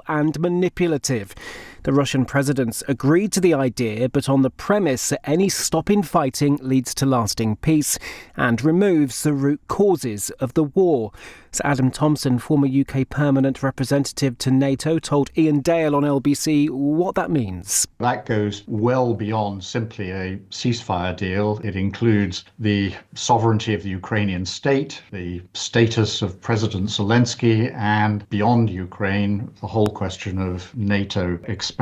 and manipulative. The Russian presidents agreed to the idea, but on the premise that any stop in fighting leads to lasting peace and removes the root causes of the war. Sir Adam Thompson, former UK permanent representative to NATO, told Iain Dale on LBC what that means. That goes well beyond simply a ceasefire deal. It includes the sovereignty of the Ukrainian state, the status of President Zelensky, and beyond Ukraine, the whole question of NATO expansion.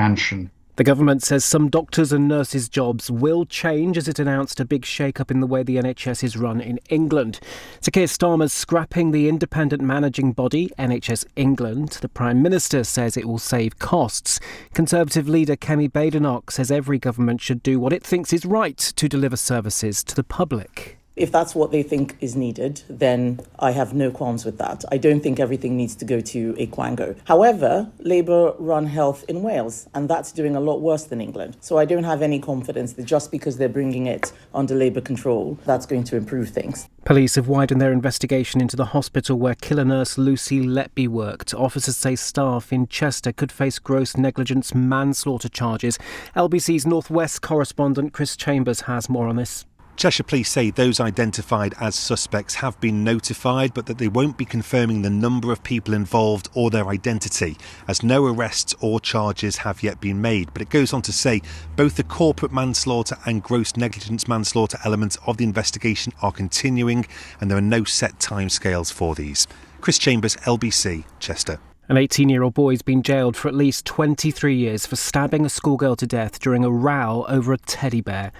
The government says some doctors' and nurses' jobs will change as it announced a big shake-up in the way the NHS is run in England. Sir Keir Starmer's scrapping the independent managing body, NHS England. The Prime Minister says it will save costs. Conservative leader Kemi Badenoch says every government should do what it thinks is right to deliver services to the public. If that's what they think is needed, then I have no qualms with that. I don't think everything needs to go to a quango. However, Labour run health in Wales, and that's doing a lot worse than England. So I don't have any confidence that just because they're bringing it under Labour control, that's going to improve things. Police have widened their investigation into the hospital where killer nurse Lucy Letby worked. Officers say staff in Chester could face gross negligence manslaughter charges. LBC's North West correspondent Chris Chambers has more on this. Cheshire Police say those identified as suspects have been notified, but that they won't be confirming the number of people involved or their identity, as no arrests or charges have yet been made. But it goes on to say both the corporate manslaughter and gross negligence manslaughter elements of the investigation are continuing, and there are no set timescales for these. Chris Chambers, LBC, Chester. An 18-year-old boy has been jailed for at least 23 years for stabbing a schoolgirl to death during a row over a teddy bear.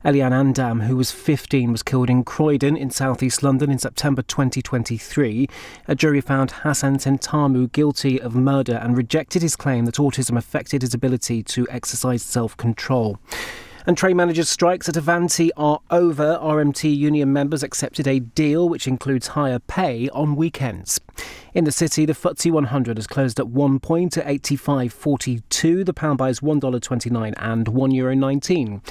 Eliane Andam, who was 15, was killed in Croydon in south-east London in September 2023. A jury found Hassan Sentamu guilty of murder and rejected his claim that autism affected his ability to exercise self-control. And train managers' strikes at Avanti are over. RMT union members accepted a deal which includes higher pay on weekends. In the city, the FTSE 100 has closed at 1 point at 85.42. The pound buys $1.29 and €1.19.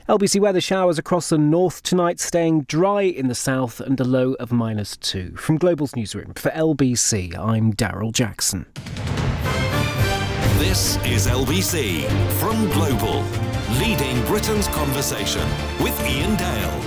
LBC weather: showers across the north tonight, staying dry in the south and a low of -2. From Global's newsroom, for LBC, I'm Daryl Jackson. This is LBC from Global, leading Britain's conversation with Iain Dale.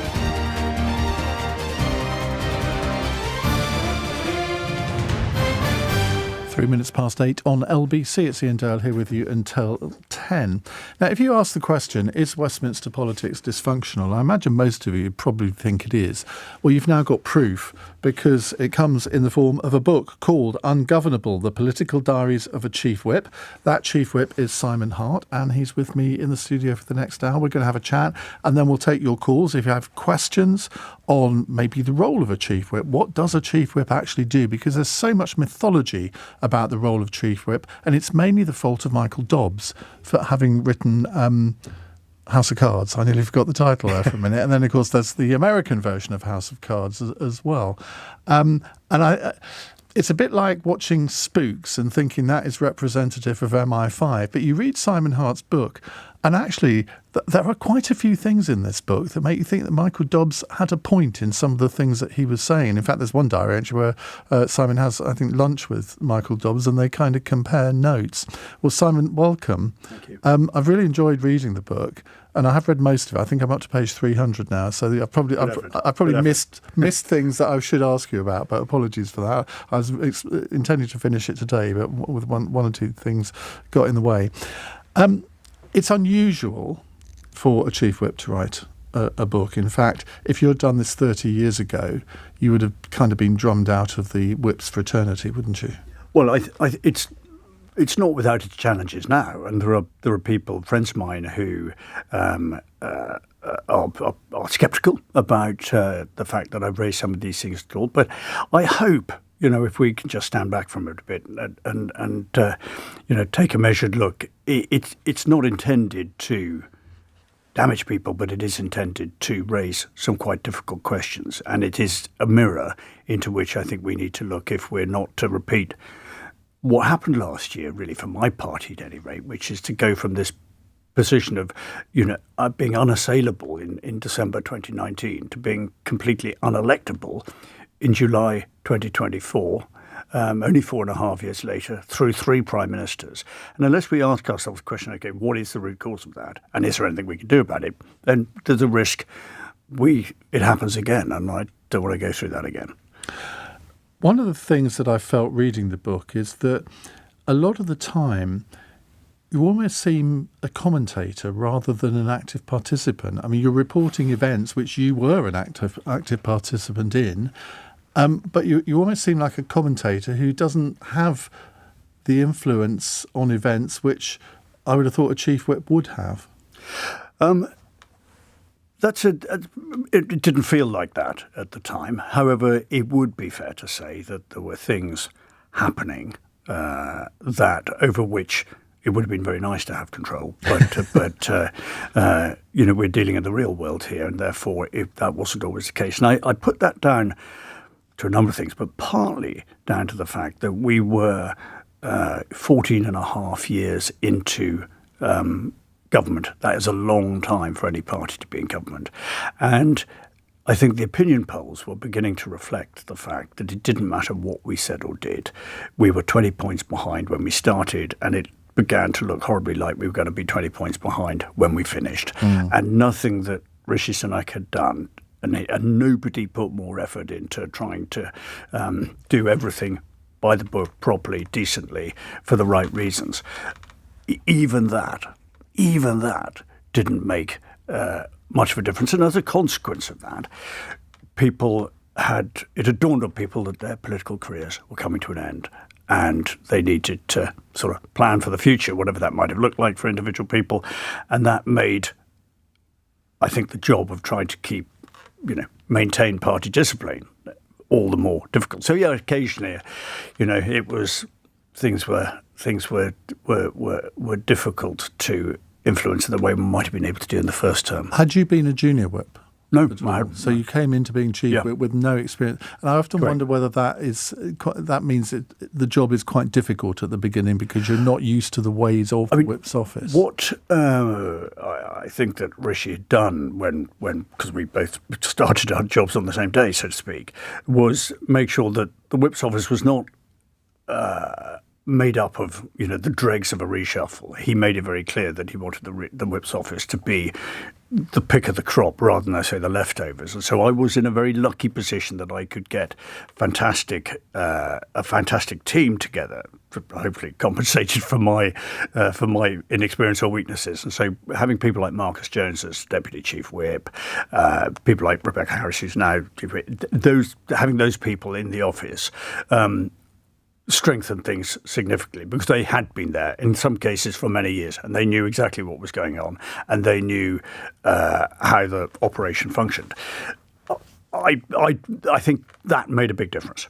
8:03 on LBC. It's Iain Dale here with you until 10. Now, if you ask the question, is Westminster politics dysfunctional? I imagine most of you probably think it is. Well, you've now got proof, because it comes in the form of a book called Ungovernable, The Political Diaries of a Chief Whip. That Chief Whip is Simon Hart, and he's with me in the studio for the next hour. We're going to have a chat, and then we'll take your calls. If you have questions on maybe the role of a Chief Whip, what does a Chief Whip actually do? Because there's so much mythology about the role of Chief Whip, and it's mainly the fault of Michael Dobbs for having written House of Cards. I nearly forgot the title there for a minute. And then, of course, there's the American version of House of Cards as well. It's a bit like watching Spooks and thinking that is representative of MI5. But you read Simon Hart's book, and actually there are quite a few things in this book that make you think that Michael Dobbs had a point in some of the things that he was saying. In fact, there's one diary entry where Simon has, I think, lunch with Michael Dobbs, and they kind of compare notes. Well, Simon, welcome. Thank you. I've really enjoyed reading the book, and I have read most of it. I think I'm up to page 300 now, so I've probably missed things that I should ask you about, but apologies for that. I was intending to finish it today, but with one or two things got in the way. It's unusual for a Chief Whip to write a book. In fact, if you had done this 30 years ago, you would have kind of been drummed out of the Whip's fraternity, wouldn't you? Well, it's not without its challenges now, and there are people, friends of mine, who are sceptical about the fact that I've raised some of these things at all. But I hope, if we can just stand back from it a bit and take a measured look. It's not intended to damage people, but it is intended to raise some quite difficult questions, and it is a mirror into which I think we need to look if we're not to repeat what happened last year, really, for my party at any rate, which is to go from this position of, being unassailable in December 2019 to being completely unelectable in July 2024, only 4.5 years later, through 3 prime ministers. And unless we ask ourselves the question, okay, what is the root cause of that? And is there anything we can do about it? Then there's a risk it happens again. And I don't want to go through that again. One of the things that I felt reading the book is that a lot of the time you almost seem a commentator rather than an active participant. I mean, you're reporting events which you were an active participant in, but you almost seem like a commentator who doesn't have the influence on events which I would have thought a chief whip would have. It didn't feel like that at the time. However, it would be fair to say that there were things happening that over which it would have been very nice to have control. But we're dealing in the real world here, and therefore that wasn't always the case. And I put that down to a number of things, but partly down to the fact that we were 14 and a half years into government. That is a long time for any party to be in government. And I think the opinion polls were beginning to reflect the fact that it didn't matter what we said or did. We were 20 points behind when we started, and it began to look horribly like we were going to be 20 points behind when we finished. And nothing that Rishi Sunak had done, and nobody put more effort into trying to do everything by the book, properly, decently, for the right reasons. Even that didn't make much of a difference. And as a consequence of that, it had dawned on people that their political careers were coming to an end, and they needed to sort of plan for the future, whatever that might have looked like for individual people. And that made, I think, the job of trying to maintain party discipline all the more difficult. So yeah, occasionally, it was things were difficult to influence in the way we might have been able to do in the first term. Had you been a junior whip? No. So you came into being chief whip with no experience. And I often wonder whether that means the job is quite difficult at the beginning because you're not used to the ways of the whip's office. What I think that Rishi had done when because we both started our jobs on the same day, so to speak, was make sure that the whip's office was not made up of the dregs of a reshuffle. He made it very clear that he wanted the whip's office to be the pick of the crop rather than, I say, the leftovers. And so I was in a very lucky position that I could get a fantastic team together, hopefully compensated for my inexperience or weaknesses. And so having people like Marcus Jones as Deputy Chief Whip, people like Rebecca Harris, who's now having those people in the office strengthened things significantly because they had been there in some cases for many years, and they knew exactly what was going on, and they knew how the operation functioned. I think that made a big difference.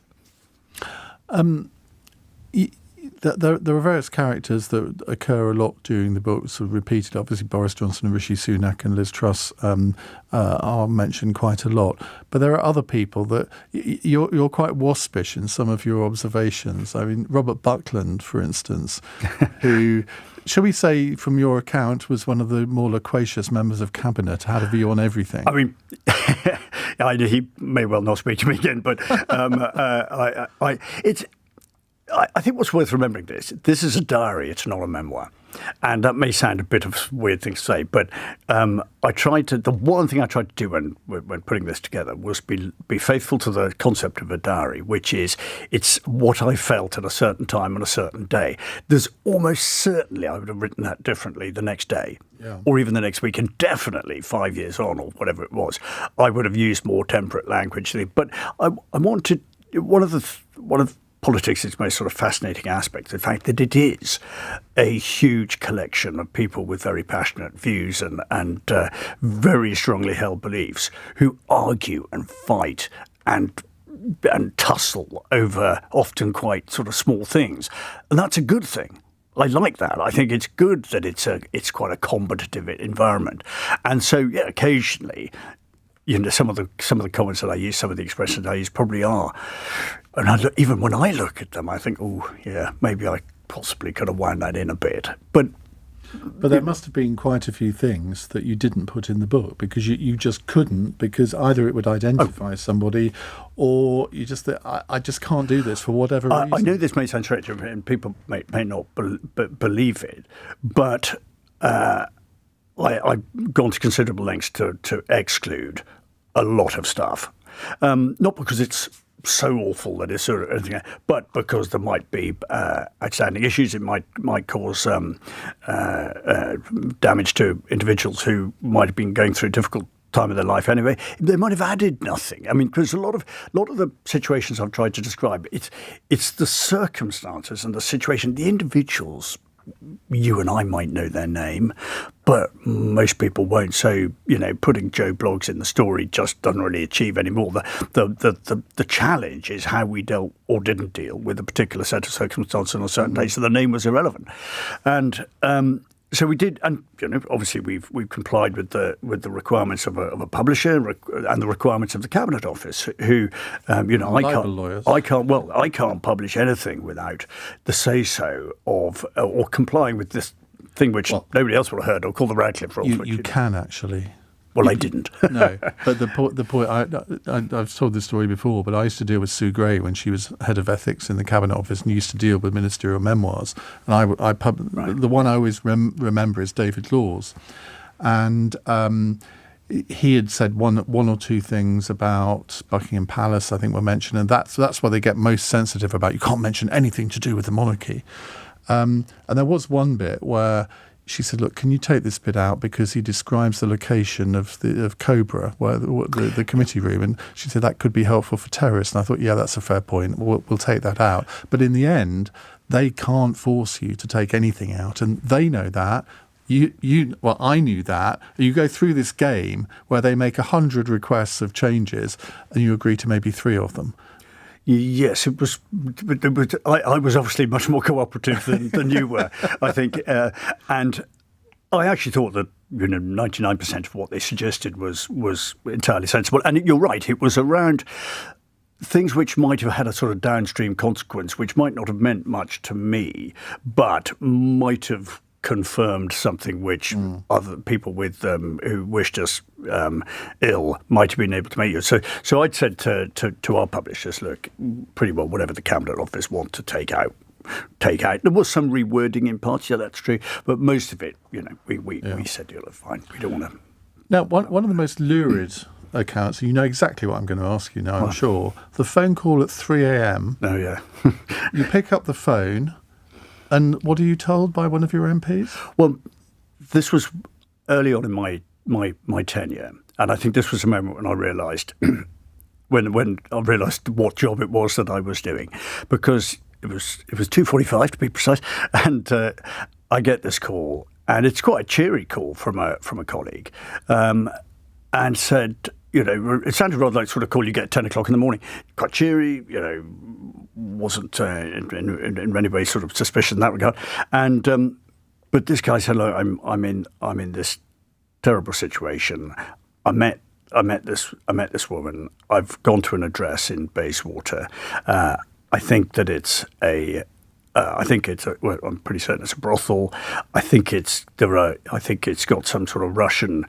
There are various characters that occur a lot during the book, sort of repeated. Obviously, Boris Johnson and Rishi Sunak and Liz Truss are mentioned quite a lot. But there are other people that you're quite waspish in some of your observations. I mean, Robert Buckland, for instance, who, shall we say, from your account, was one of the more loquacious members of cabinet, had a view on everything. I mean, he may well not speak to me again, but I think what's worth remembering this is a diary, it's not a memoir. And that may sound a bit of a weird thing to say, but the one thing I tried to do when putting this together was be faithful to the concept of a diary, which is it's what I felt at a certain time on a certain day. There's almost certainly I would have written that differently the next day. Yeah. Or even the next week, and definitely 5 years on or whatever it was, I would have used more temperate language. But I wanted one of politics' its most sort of fascinating aspect, the fact that it is a huge collection of people with very passionate views and very strongly held beliefs who argue and fight and tussle over often quite sort of small things, and that's a good thing. I like that. I think it's good that it's quite a combative environment, and so occasionally, some of the comments that I use, some of the expressions I use probably are. And even when I look at them, I think, oh, yeah, maybe I possibly could have wound that in a bit. But But there must have been quite a few things that you didn't put in the book because you just couldn't, because either it would identify somebody or you just think, I just can't do this for whatever reason. I know this may sound strange and people may not believe it, but I've gone to considerable lengths to exclude a lot of stuff. Not because it's so awful that it's sort of anything, but because there might be outstanding issues. It might cause damage to individuals who might have been going through a difficult time of their life anyway. They might have added nothing. I mean, because a lot of the situations I've tried to describe, it's the circumstances and the situation, the individuals. You and I might know their name, but most people won't. So, putting Joe Bloggs in the story just doesn't really achieve any more. The challenge is how we dealt or didn't deal with a particular set of circumstances on a certain day. So the name was irrelevant, and so we did. And obviously we've complied with the requirements of a publisher and the requirements of the Cabinet Office. Who, I can't publish anything without the say-so of or complying with this thing which nobody else would have heard, or called the Radcliffe rules. You can actually. Well, I didn't. No, but the point. I've told this story before, but I used to deal with Sue Gray when she was head of ethics in the Cabinet Office, and used to deal with ministerial memoirs. And the one I always remember is David Law's, and he had said one or two things about Buckingham Palace, I think, were mentioned, and that's why they get most sensitive about. You can't mention anything to do with the monarchy. And there was one bit where she said, "Look, can you take this bit out because he describes the location of Cobra, where the committee room?" And she said that could be helpful for terrorists. And I thought, yeah, that's a fair point. We'll take that out. But in the end, they can't force you to take anything out, and they know that. I knew that. You go through this game where they make 100 requests of changes, and you agree to maybe 3 of them. Yes, it was. I was obviously much more cooperative than you were, I think, and I actually thought that 99% of what they suggested was entirely sensible. And you're right; it was around things which might have had a sort of downstream consequence, which might not have meant much to me, but might have confirmed something which other people with who wished us ill might have been able to make you. So I'd said to our publishers, look, pretty well whatever the Cabinet Office want to take out. There was some rewording in parts, yeah, that's true, but most of it, we said, fine, we don't want to. Now, one of the most lurid accounts, you know exactly what I'm going to ask you now, I'm sure. The phone call at 3 a.m. Oh, yeah. You pick up the phone. And what are you told by one of your MPs? Well, this was early on in my tenure, and I think this was a moment when I realised when I realised what job it was that I was doing, because it was 2:45 to be precise, and I get this call, and it's quite a cheery call from a colleague, and said, it sounded rather like sort of call you get at 10 o'clock in the morning, quite cheery, wasn't in any way sort of suspicious in that regard. And but this guy said, "Look, I'm in this terrible situation. I met this woman. I've gone to an address in Bayswater. I think that it's a." Well, I'm pretty certain it's a brothel. I think it's got some sort of Russian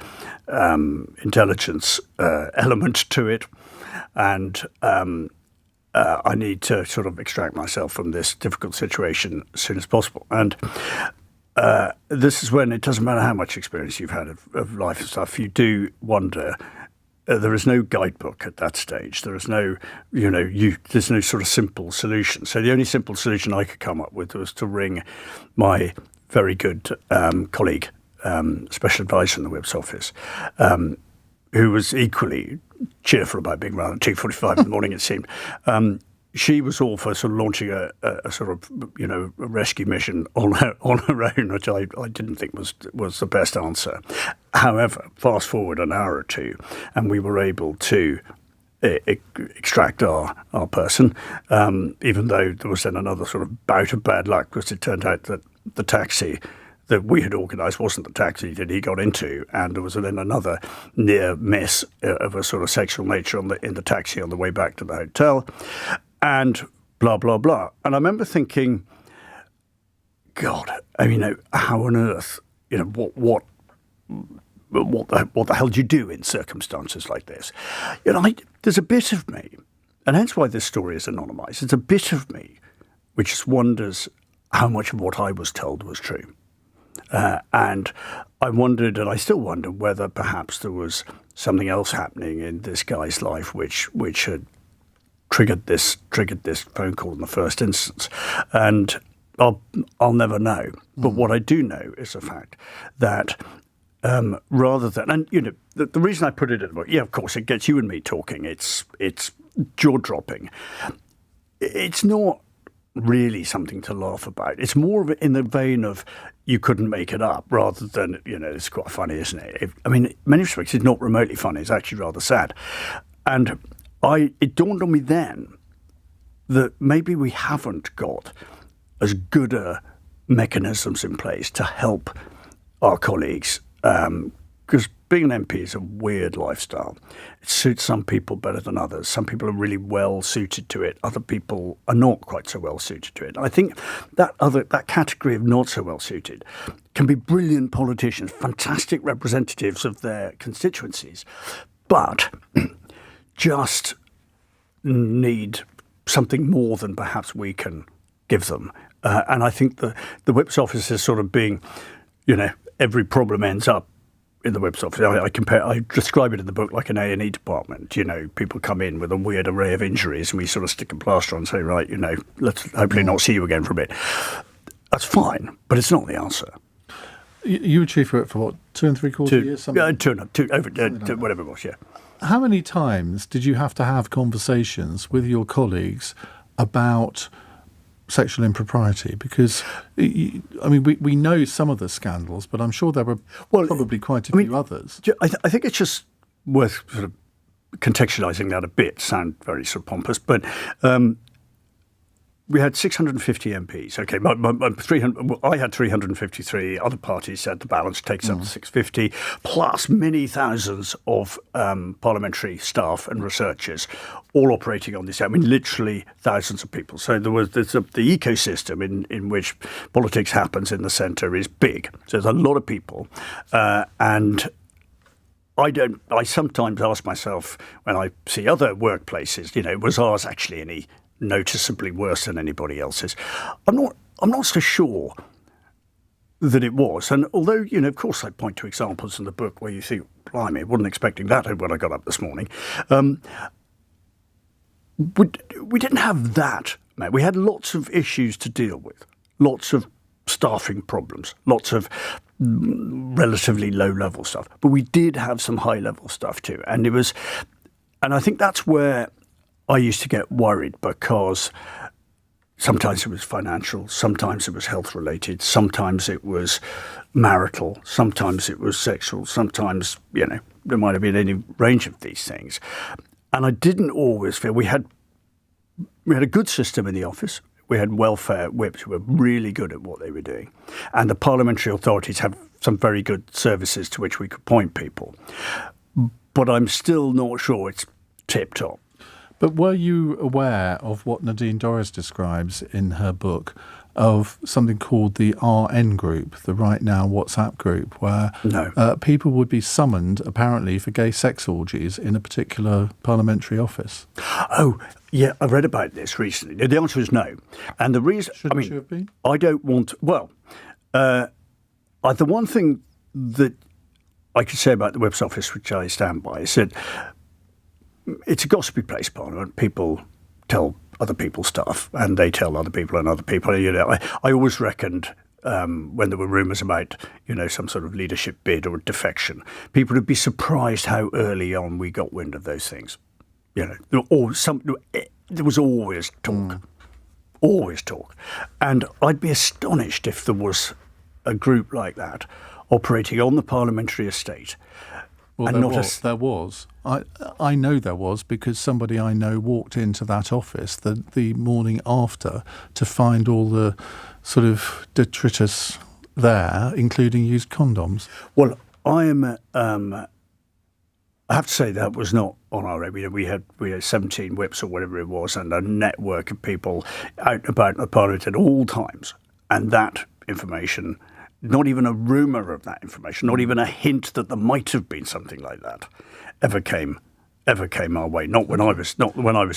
intelligence element to it, and I need to sort of extract myself from this difficult situation as soon as possible. And this is when it doesn't matter how much experience you've had of life and stuff, you do wonder. There is no guidebook at that stage. There is no, there's no sort of simple solution. So the only simple solution I could come up with was to ring my very good colleague, special advisor in the Whip's office, who was equally cheerful about being around at 2:45 in the morning, it seemed. She was all for sort of launching a sort of, a rescue mission on her own, which I didn't think was the best answer. However, fast forward an hour or two, and we were able to extract our person, even though there was then another sort of bout of bad luck, because it turned out that the taxi that we had organised wasn't the taxi that he got into, and there was then another near miss of a sort of sexual nature in the taxi on the way back to the hotel, and blah, blah, blah. And I remember thinking, God, how on earth what the hell do you do in circumstances like this? There's a bit of me, and hence why this story is anonymised. It's a bit of me which just wonders how much of what I was told was true. And I wondered, and I still wonder, whether perhaps there was something else happening in this guy's life which had triggered this phone call in the first instance. And I'll never know. But what I do know is the fact that rather than, and the reason I put it in the book, yeah, of course, it gets you and me talking. It's jaw-dropping. It's not really something to laugh about. It's more in the vein of you couldn't make it up, rather than, it's quite funny, isn't it? In many respects, it's not remotely funny. It's actually rather sad. And it dawned on me then that maybe we haven't got as good a mechanisms in place to help our colleagues, because being an MP is a weird lifestyle. It suits some people better than others. Some people are really well suited to it. Other people are not quite so well suited to it. I think that category of not so well suited can be brilliant politicians, fantastic representatives of their constituencies, but just need something more than perhaps we can give them. And I think the Whip's office is sort of being, every problem ends up in the Whip's office. I describe it in the book like an A&E department. People come in with a weird array of injuries, and we sort of stick a plaster on and say, right, let's hopefully not see you again for a bit. That's fine, but it's not the answer. You were chief whip for what, 2 3/4 years? Whatever it was, yeah. How many times did you have to have conversations with your colleagues about sexual impropriety? Because, we know some of the scandals, but I'm sure there were probably quite a few others. I think it's just worth sort of contextualising that a bit. Sound very sort of pompous, but we had 650 MPs. Okay, 300. I had 353. Other parties said the balance takes up to 650, plus many thousands of parliamentary staff and researchers, all operating on this. Literally thousands of people. So the ecosystem in which politics happens in the centre is big. So there's a lot of people, and I sometimes ask myself when I see other workplaces, was ours actually any noticeably worse than anybody else's? I'm not so sure that it was. And although, of course I point to examples in the book where you think, blimey, I wasn't expecting that when I got up this morning. We didn't have that, mate. We had lots of issues to deal with, lots of staffing problems, lots of relatively low-level stuff. But we did have some high-level stuff too. And I think that's where I used to get worried, because sometimes it was financial, sometimes it was health-related, sometimes it was marital, sometimes it was sexual, sometimes, there might have been any range of these things. And I didn't always feel we had a good system in the office. We had welfare whips who were really good at what they were doing. And the parliamentary authorities have some very good services to which we could point people. But I'm still not sure it's tip-top. But were you aware of what Nadine Dorries describes in her book of something called the RN group, the Right Now WhatsApp group, where people would be summoned, apparently, for gay sex orgies in a particular parliamentary office? Oh, yeah, I read about this recently. The answer is no. And the reason... Shouldn't you have been? I don't want... Well, the one thing that I could say about the Whip's office, which I stand by, is that it's a gossipy place, Parliament. People tell other people stuff, and they tell other people and other people. I always reckoned when there were rumours about, some sort of leadership bid or defection, people would be surprised how early on we got wind of those things. There was always talk, and I'd be astonished if there was a group like that operating on the parliamentary estate. Well, there was. I know there was, because somebody I know walked into that office the morning after to find all the sort of detritus there, including used condoms. Well, I have to say that was not on our radar. We had 17 whips or whatever it was, and a network of people out and about in the Parliament at all times, and that information not even a rumour of that information, not even a hint that there might have been something like that, ever came our way. Not when I was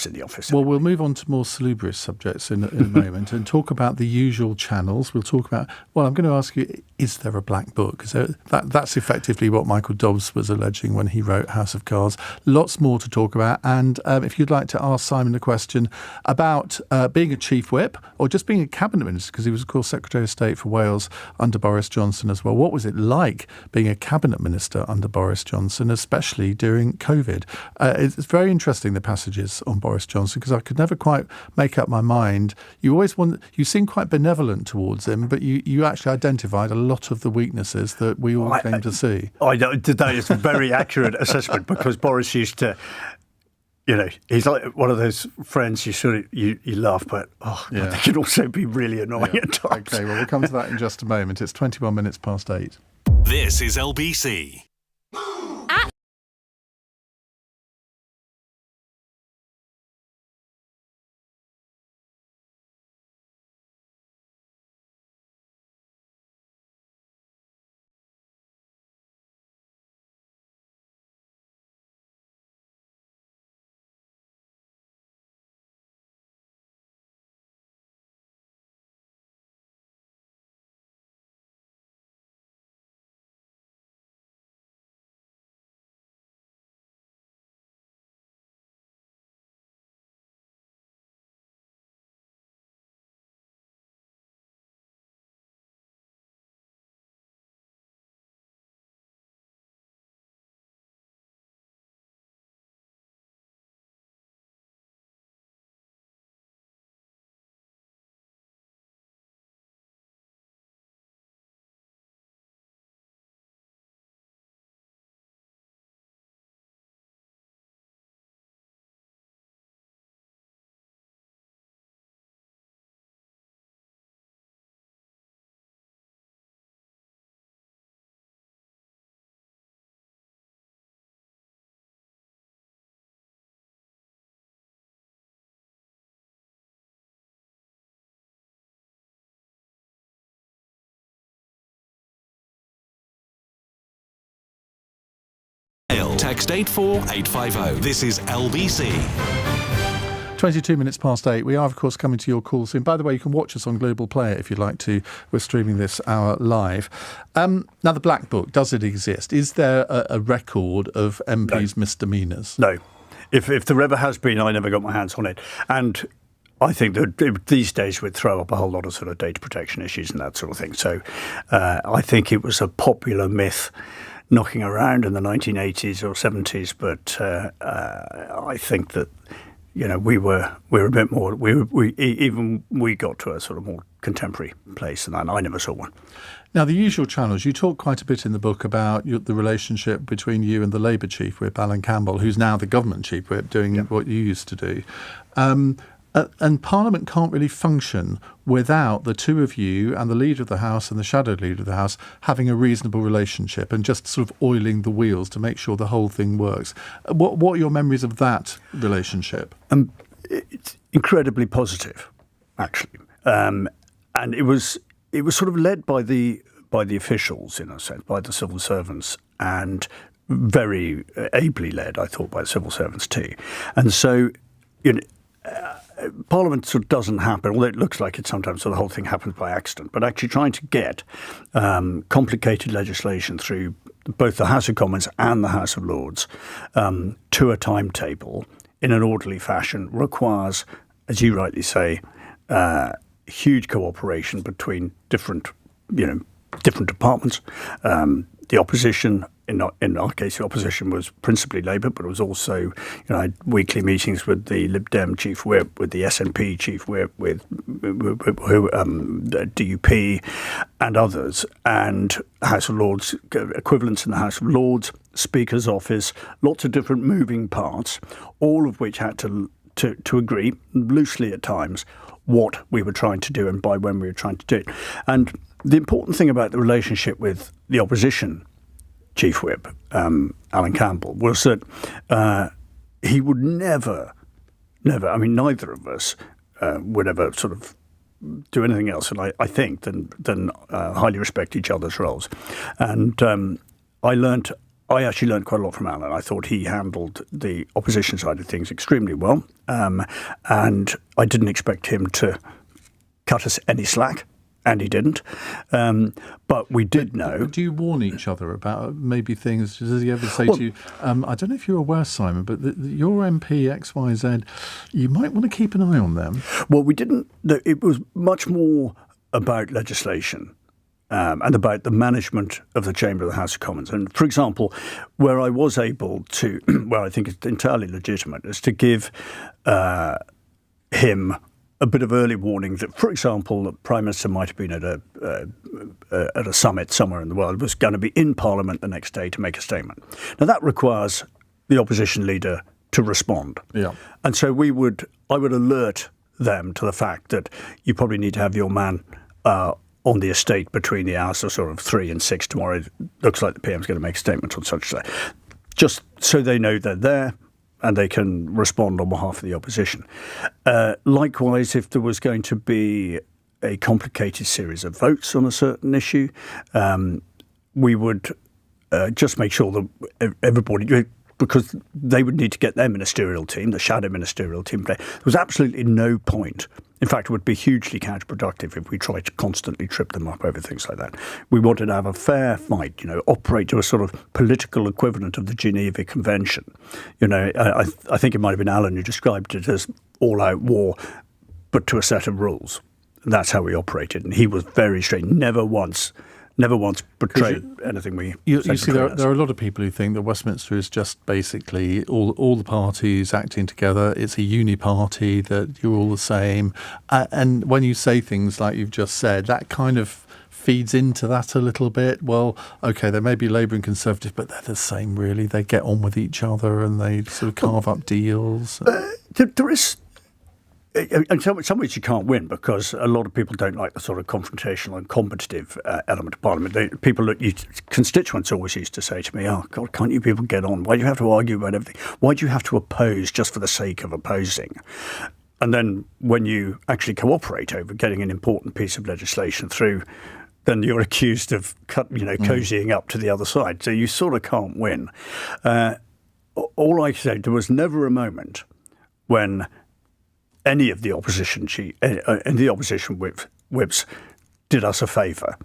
in the office. Well, we'll move on to more salubrious subjects in a moment and talk about the usual channels. We'll talk about. Well, I'm going to ask you: is there a black book? Because that's effectively what Michael Dobbs was alleging when he wrote House of Cards. Lots more to talk about. And if you'd like to ask Simon a question about being a chief whip or just being a cabinet minister, because he was, of course, Secretary of State for Wales under Boris Johnson as well. What was it like being a cabinet minister under Boris Johnson, especially during COVID? It's very interesting, the passages on Boris Johnson, because I could never quite make up my mind. You seem quite benevolent towards him, but you actually identified a lot of the weaknesses that we all came to see. I know that is a very accurate assessment, because Boris used to, he's like one of those friends you laugh, but they can also be really annoying at times. Okay, well, we'll come to that in just a moment. It's 21 minutes past 8. This is LBC. Text 84850. This is LBC. 22 minutes past 8. We are, of course, coming to your call soon. By the way, you can watch us on Global Player if you'd like to. We're streaming this hour live. Now, the Black Book, does it exist? Is there a record of MPs' misdemeanours? No. If there ever has been, I never got my hands on it. And I think that these days would throw up a whole lot of sort of data protection issues and that sort of thing. So I think it was a popular myth knocking around in the 1980s or 70s, but I think that we were a bit more. We got to a sort of more contemporary place, and I never saw one. Now, the usual channels. You talk quite a bit in the book about the relationship between you and the Labour Chief Whip, Alan Campbell, who's now the government Chief Whip, doing what you used to do. And Parliament can't really function without the two of you and the Leader of the House and the Shadow Leader of the House having a reasonable relationship and just sort of oiling the wheels to make sure the whole thing works. What are your memories of that relationship? It's incredibly positive, actually, and it was sort of led by the officials, in a sense, by the civil servants, and very ably led, I thought, by the civil servants too. And so, Parliament sort of doesn't happen, although it looks like it sometimes, so the whole thing happens by accident, but actually trying to get complicated legislation through both the House of Commons and the House of Lords to a timetable in an orderly fashion requires, as you rightly say, huge cooperation between different departments. The opposition, in our case, the opposition was principally Labour, but it was also, I had weekly meetings with the Lib Dem Chief Whip, with the SNP Chief Whip, with DUP and others, and House of Lords, equivalents in the House of Lords, Speaker's Office, lots of different moving parts, all of which had to agree, loosely at times, what we were trying to do and by when we were trying to do it. And the important thing about the relationship with the opposition Chief Whip, Alan Campbell, was that he would never, I mean, neither of us would ever sort of do anything else, and I think, than highly respect each other's roles. And I actually learned quite a lot from Alan. I thought he handled the opposition side of things extremely well, and I didn't expect him to cut us any slack. And he didn't. But we did know. Do you warn each other about maybe things? Does he ever say to you, I don't know if you're aware, Simon, but your MP XYZ, you might want to keep an eye on them? Well, we didn't. It was much more about legislation and about the management of the Chamber of the House of Commons. And, for example, where I was able to, where I think it's entirely legitimate, is to give him a bit of early warning that, for example, the Prime Minister might have been at a summit somewhere in the world, was going to be in Parliament the next day to make a statement. Now, that requires the opposition leader to respond. Yeah. And so I would alert them to the fact that you probably need to have your man on the estate between the hours of sort of 3 and 6 tomorrow. It looks like the PM's going to make a statement on such a day. Just so they know they're there and they can respond on behalf of the opposition. Likewise, if there was going to be a complicated series of votes on a certain issue, we would just make sure that everybody, because they would need to get their ministerial team, the shadow ministerial team, there was absolutely no point. In fact, it would be hugely counterproductive if we tried to constantly trip them up over things like that. We wanted to have a fair fight, operate to a sort of political equivalent of the Geneva Convention. I think it might have been Alan who described it as all-out war, but to a set of rules. And that's how we operated. And he was very straight, never once betrayed anything we You see, there are a lot of people who think that Westminster is just basically all the parties acting together. It's a uni-party, that you're all the same. And when you say things like you've just said, that kind of feeds into that a little bit. Well, OK, they may be Labour and Conservative, but they're the same, really. They get on with each other and they sort of carve up deals. There is... In some ways you can't win because a lot of people don't like the sort of confrontational and competitive element of Parliament. Constituents always used to say to me, oh, God, can't you people get on? Why do you have to argue about everything? Why do you have to oppose just for the sake of opposing? And then when you actually cooperate over getting an important piece of legislation through, then you're accused of cozying up to the other side. So you sort of can't win. All I say, there was never a moment when any of the opposition whips did us a favour.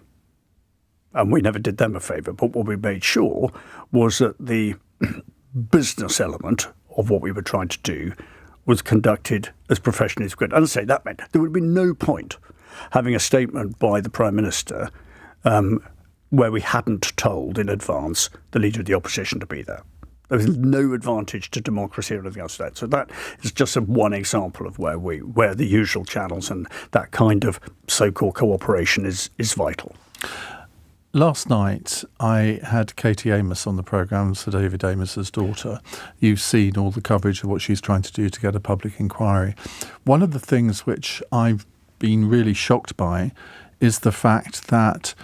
And we never did them a favour. But what we made sure was that the business element of what we were trying to do was conducted as professionally as we could. And I say that meant there would be no point having a statement by the Prime Minister where we hadn't told in advance the Leader of the Opposition to be there. There was no advantage to democracy or anything else like that. So that is just one example of where the usual channels and that kind of so-called cooperation is vital. Last night, I had Katie Amos on the programme, Sir David Amos's daughter. You've seen all the coverage of what she's trying to do to get a public inquiry. One of the things which I've been really shocked by is the fact that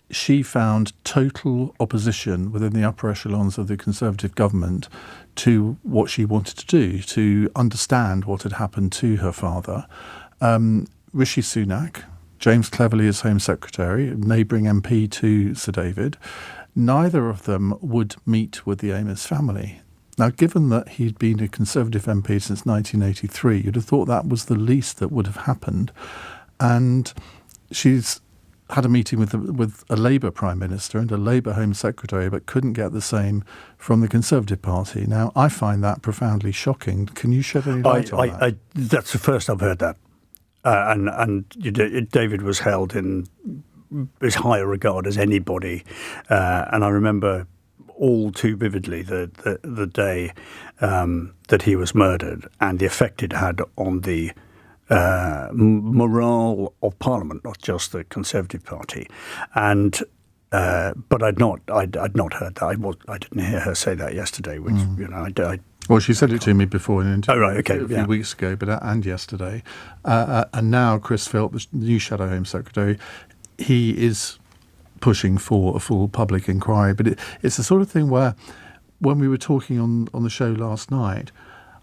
she found total opposition within the upper echelons of the Conservative government to what she wanted to do, to understand what had happened to her father. Rishi Sunak, James Cleverly as Home Secretary, a neighbouring MP to Sir David, neither of them would meet with the Amos family. Now, given that he'd been a Conservative MP since 1983, you'd have thought that was the least that would have happened. And she's had a meeting with a Labour Prime Minister and a Labour Home Secretary, but couldn't get the same from the Conservative Party. Now, I find that profoundly shocking. Can you shed any light on that? That's the first I've heard that. And David was held in as high a regard as anybody. And I remember all too vividly the day that he was murdered and the effect it had on the morale of Parliament, not just the Conservative Party, and but I'd not heard that. I didn't hear her say that yesterday, which Well, she said it to me before in an interview a few weeks ago, and yesterday, and now Chris Philp, the new Shadow Home Secretary, he is pushing for a full public inquiry. But it's the sort of thing where, when we were talking on the show last night,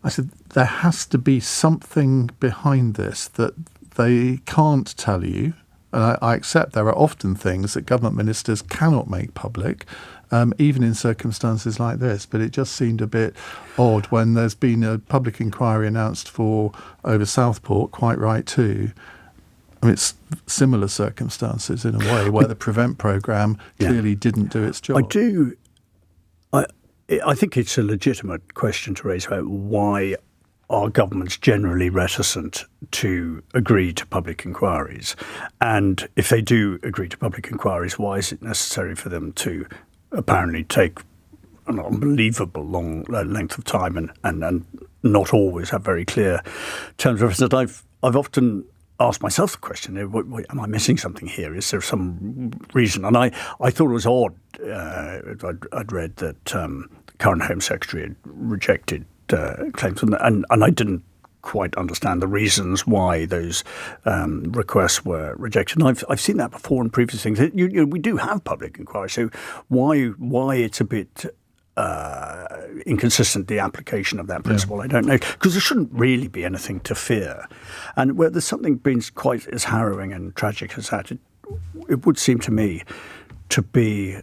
I said there has to be something behind this, that they can't tell you, and I accept there are often things that government ministers cannot make public, even in circumstances like this, but it just seemed a bit odd when there's been a public inquiry announced for over Southport, quite right too. I mean, it's similar circumstances in a way where the Prevent programme clearly didn't do its job. I think it's a legitimate question to raise about why are governments generally reticent to agree to public inquiries? And if they do agree to public inquiries, why is it necessary for them to apparently take an unbelievable long length of time and not always have very clear terms of reference? I've often asked myself the question, am I missing something here? Is there some reason? And I thought it was odd. I'd read that the current Home Secretary had rejected claims, and I didn't quite understand the reasons why those requests were rejected. And I've seen that before in previous things. We do have public inquiry, so why it's a bit inconsistent, the application of that principle, I don't know, because there shouldn't really be anything to fear. And where there's something been quite as harrowing and tragic as that, it would seem to me to be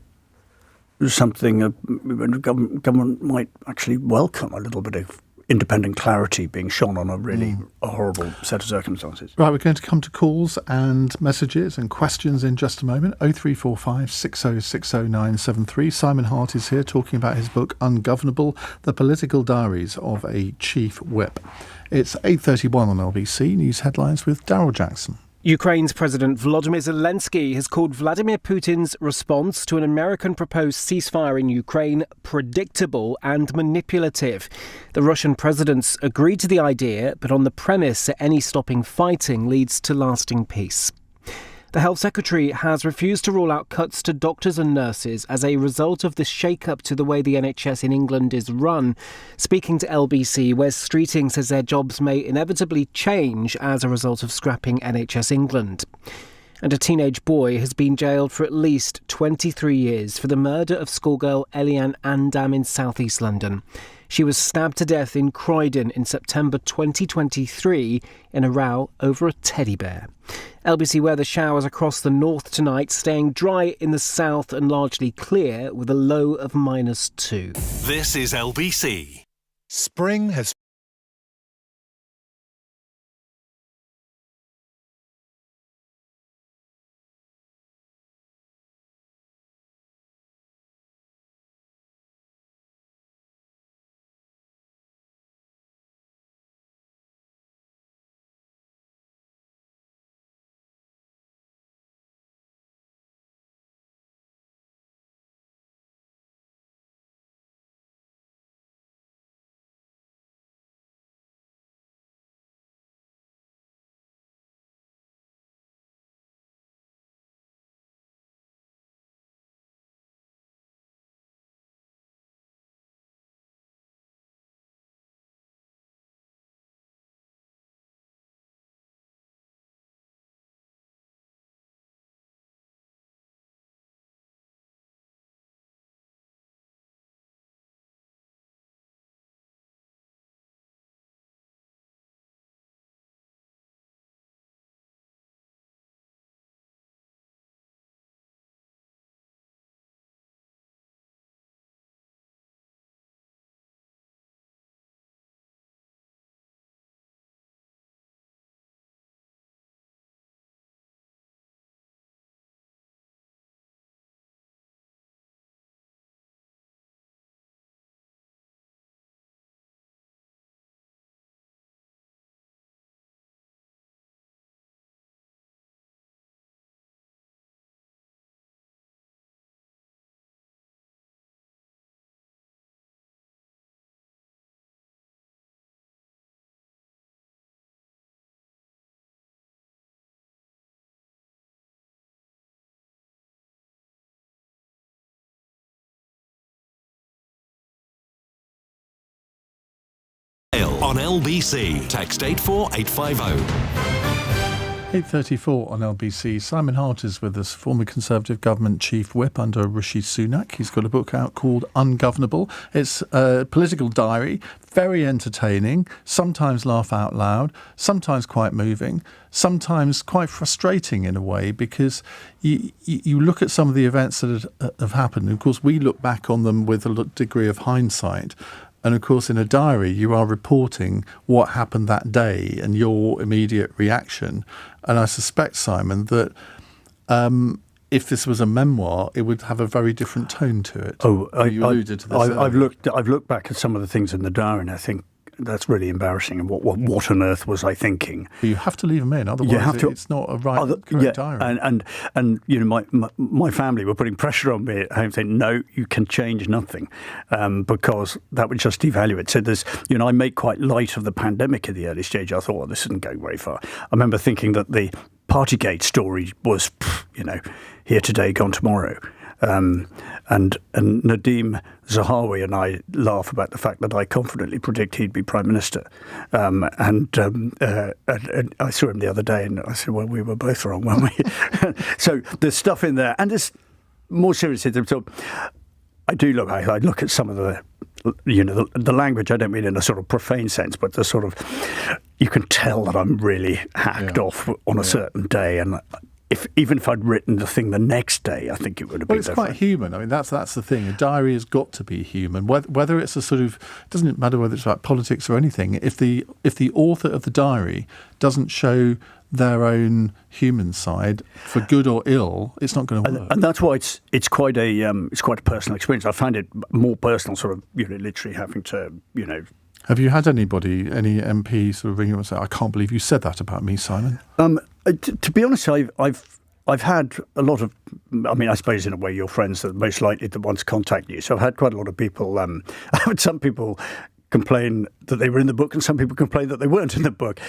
something the government might actually welcome, a little bit of independent clarity being shone on a horrible set of circumstances. Right, we're going to come to calls and messages and questions in just a moment. 0345 6060973. Simon Hart is here talking about his book Ungovernable, The Political Diaries of a Chief Whip. It's 8:31 on LBC News Headlines with Daryl Jackson. Ukraine's President Volodymyr Zelensky has called Vladimir Putin's response to an American proposed ceasefire in Ukraine predictable and manipulative. The Russian president's agreed to the idea, but on the premise that any stopping fighting leads to lasting peace. The Health Secretary has refused to rule out cuts to doctors and nurses as a result of the shake-up to the way the NHS in England is run. Speaking to LBC, Wes Streeting says their jobs may inevitably change as a result of scrapping NHS England. And a teenage boy has been jailed for at least 23 years for the murder of schoolgirl Iain Dale in southeast London. She was stabbed to death in Croydon in September 2023 in a row over a teddy bear. LBC weather: showers across the north tonight, staying dry in the south and largely clear with a low of -2. This is LBC. Spring has On LBC, text 84850. 8:34 on LBC. Simon Hart is with us, former Conservative government chief whip under Rishi Sunak. He's got a book out called Ungovernable. It's a political diary, very entertaining, sometimes laugh out loud, sometimes quite moving, sometimes quite frustrating in a way, because you look at some of the events that have happened. Of course, we look back on them with a degree of hindsight. And of course, in a diary, you are reporting what happened that day and your immediate reaction. And I suspect, Simon, that if this was a memoir, it would have a very different tone to it. Oh, you alluded to this. I've looked back at some of the things in the diary, and I think that's really embarrassing. And what on earth was I thinking? But you have to leave them in, otherwise it's not a correct diary. And you know, my family were putting pressure on me at home, saying, "No, you can change nothing," because that would just devalue it. So I made quite light of the pandemic at the early stage. I thought, well, this isn't going very far. I remember thinking that the Partygate story was, here today, gone tomorrow. And Nadeem Zahawi and I laugh about the fact that I confidently predict he'd be Prime Minister. And I saw him the other day and I said, well, we were both wrong, weren't we? So there's stuff in there. And there's more seriously, I look at some of the language. I don't mean in a sort of profane sense, but the sort of, you can tell that I'm really hacked off on a certain day. And even if I'd written the thing the next day, I think it would have been different. Well, it's quite human. I mean, that's the thing. A diary has got to be human. Whether it's a sort of, it doesn't matter whether it's about politics or anything. If the author of the diary doesn't show their own human side, for good or ill, it's not going to work. And that's why it's quite a personal experience. I find it more personal, sort of, literally having to, Have you had any MP sort of ring you and say, "I can't believe you said that about me, Simon"? To be honest, I've had a lot of. I mean, I suppose in a way, your friends are most likely to want to contact you. So I've had quite a lot of people. I've had some people complain that they were in the book, and some people complain that they weren't in the book.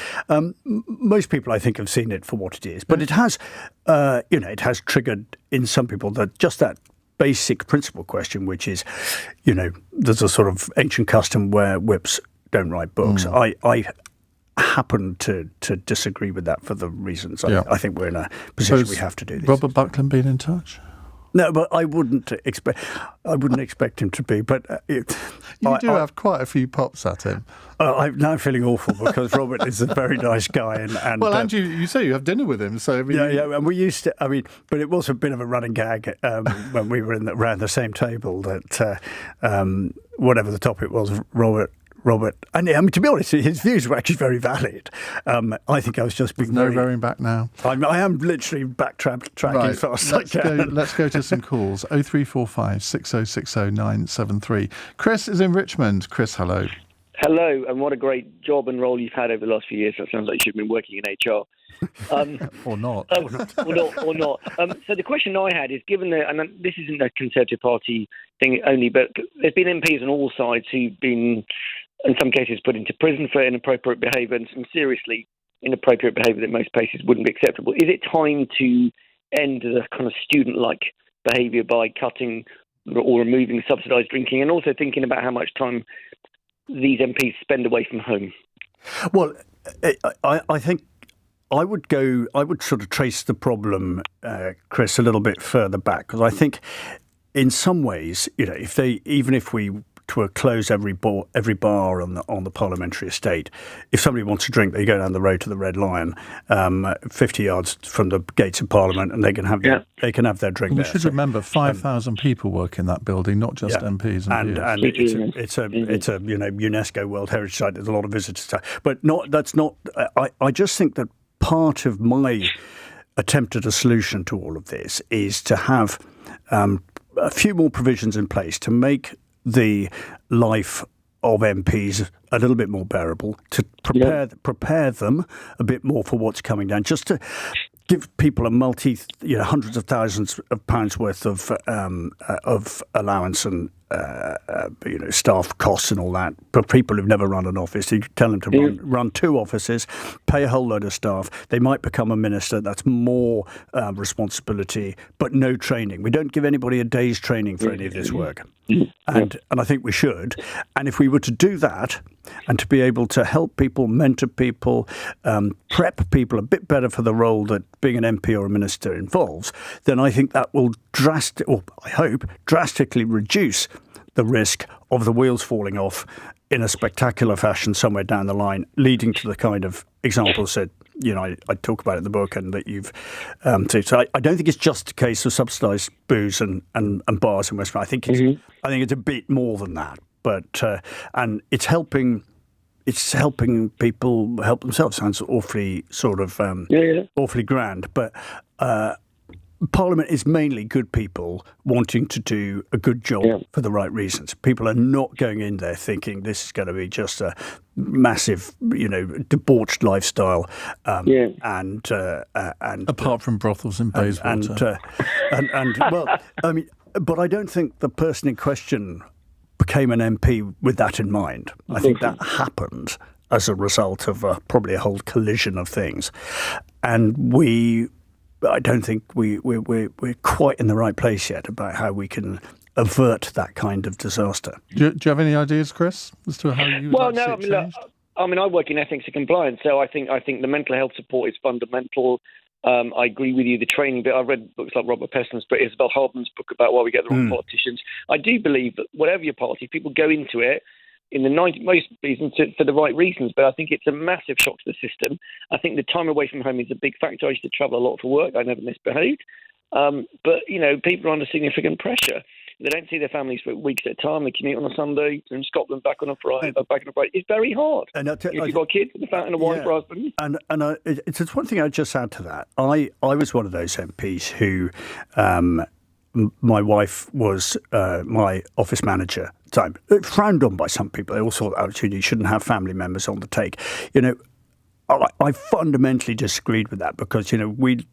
Most people, I think, have seen it for what it is, but it has, it has triggered in some people that basic principle question, which is, there's a sort of ancient custom where whips don't write books. I happen to disagree with that for the reasons. I think we're in a position we have to do this. Robert Buckland been in touch? No, but I wouldn't expect him to be. But you do have quite a few pops at him. I'm now feeling awful because Robert is a very nice guy, and well, and you say you have dinner with him, so I mean, and we used to. I mean, but it was a bit of a running gag when we were around the same table that whatever the topic was, Robert, and I mean, to be honest, his views were actually very valid. I think I was just being no going back now. I am literally backtracking as fast as I can. Let's go to some calls. 0345 6060 973. Chris is in Richmond. Chris, hello. Hello, and what a great job and role you've had over the last few years. That sounds like you should have been working in HR. Or not. Or not. So the question I had is, given and this isn't a Conservative Party thing only, but there's been MPs on all sides who've been, in some cases, put into prison for inappropriate behaviour, and some seriously inappropriate behaviour that most places wouldn't be acceptable. Is it time to end the kind of student-like behaviour by cutting or removing subsidised drinking, and also thinking about how much time these MPs spend away from home? Well, I think I would sort of trace the problem, Chris, a little bit further back, because I think in some ways, even if we to close every bar on the parliamentary estate, if somebody wants to drink, they go down the road to the Red Lion, 50 yards from the gates of Parliament, and they can have their drink there. We should remember 5,000 people work in that building, not just MPs and it's a UNESCO World Heritage Site. There's a lot of visitors, but that's not. I just think that part of my attempt at a solution to all of this is to have a few more provisions in place to make the life of MPs a little bit more bearable, to prepare them a bit more for what's coming down, just to give people a hundreds of thousands of pounds worth of allowance and staff costs and all that. But people who've never run an office, you tell them to run 2 offices, pay a whole load of staff. They might become a minister. That's more responsibility, but no training. We don't give anybody a day's training for any of this work. And I think we should. And if we were to do that and to be able to help people, mentor people, prep people a bit better for the role that being an MP or a minister involves, then I think that will drastically reduce the risk of the wheels falling off in a spectacular fashion somewhere down the line, leading to the kind of examples that I talk about in the book and that you've seen. So I don't think it's just a case of subsidised booze and bars in Westminster. I think it's a bit more than that. But and it's helping people help themselves. Sounds awfully sort of awfully grand, but. Parliament is mainly good people wanting to do a good job for the right reasons. People are not going in there thinking this is going to be just a massive, debauched lifestyle. And apart from brothels in Bayswater. But I don't think the person in question became an MP with that in mind. I think that happened as a result of probably a whole collision of things, and I don't think we're quite in the right place yet about how we can avert that kind of disaster. Do you have any ideas, Chris, as to how you Well, like no, to see it changed? I work in ethics and compliance, so I think the mental health support is fundamental. I agree with you, the training bit. I've read books like Robert Peston's, but Isabel Hardman's book about why we get the wrong politicians. I do believe that whatever your party, people go into it in the most reasons for the right reasons, but I think it's a massive shock to the system. I think the time away from home is a big factor. I used to travel a lot for work. I never misbehaved. But, people are under significant pressure. They don't see their families for weeks at a time. They commute on a Sunday from Scotland back on a Friday. It's very hard. And if you've got kids and a wife or husband. And it's one thing I'd just add to that. I was one of those MPs who my wife was my office manager at the time. Frowned on by some people. They all thought, actually, you shouldn't have family members on the take. I fundamentally disagreed with that because, we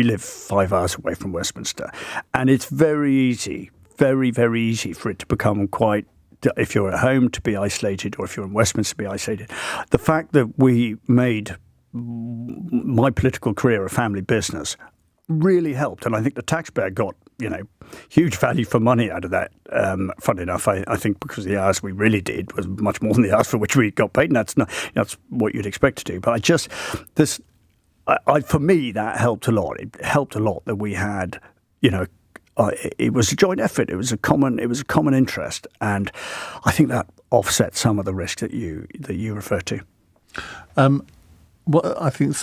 live 5 hours away from Westminster, and it's very easy, very, very easy for it to become quite, if you're at home, to be isolated, or if you're in Westminster, to be isolated. The fact that we made my political career a family business really helped, and I think the taxpayer got huge value for money out of that. Funny enough, I think because the hours we really did was much more than the hours for which we got paid, and that's what you'd expect to do. But for me, that helped a lot. It helped a lot that we had, it was a joint effort. It was a common interest, and I think that offset some of the risk that you refer to. Well, I think